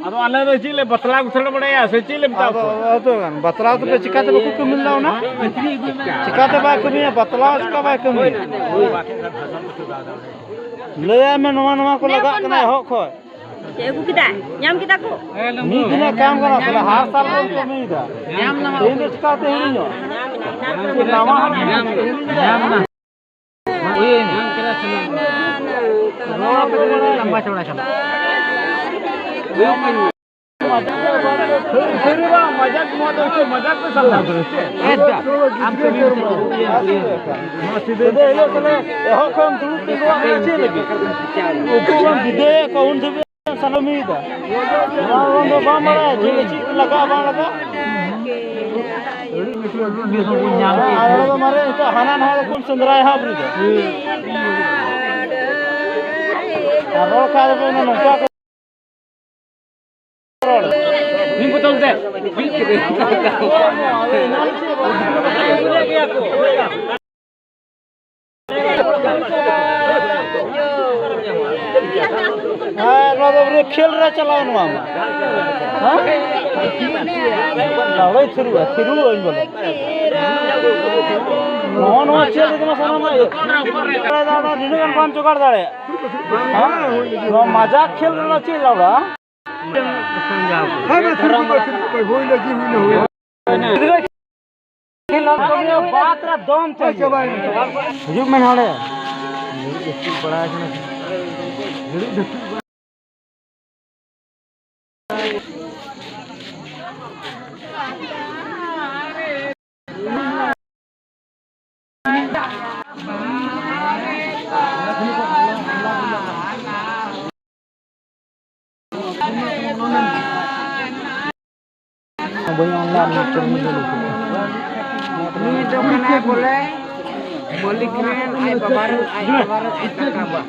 अब आले तो चीले बतला गुथड़ बड़े ऐसे चीले बताओ तो बतला तो पे चिकाते बको कम मिल ना चिकाते बा कमी बतला उसका बा कमी ले में नवा नवा को लगा कना हो खो एगु किदा याम किदा को नी दिने काम करा साला हर साल को कमी दा याम ना इन चिकाते ही नो नामा याम ना ओए नाम केला चलो रोड पे लंबा चौड़ा चला मजाक मजाक पे चल रहा हम सीधे हो कम तुम अच्छे लगे ऊपर विदे कौन से सलामी दा वो बामरा जी लगा बांगा तो मारे तो हना ना कौन संदराय हा ब्रिज रोड का तो नौका नी बोतल दे खेल रहा चलाओ ना लड़ाई थिरू बोलो नॉन वो चल इतना सारा में दादा रिडगन पान चुकाड़ दाड़े हां मजाक खेल रहा चल लड़ा हां मैं थिरू कोई होई लगी हुई न हो खेल लगा बात रा दम चाहिए हुजूर में हाड़े बड़ा है boleh boleh keren ai babaru apa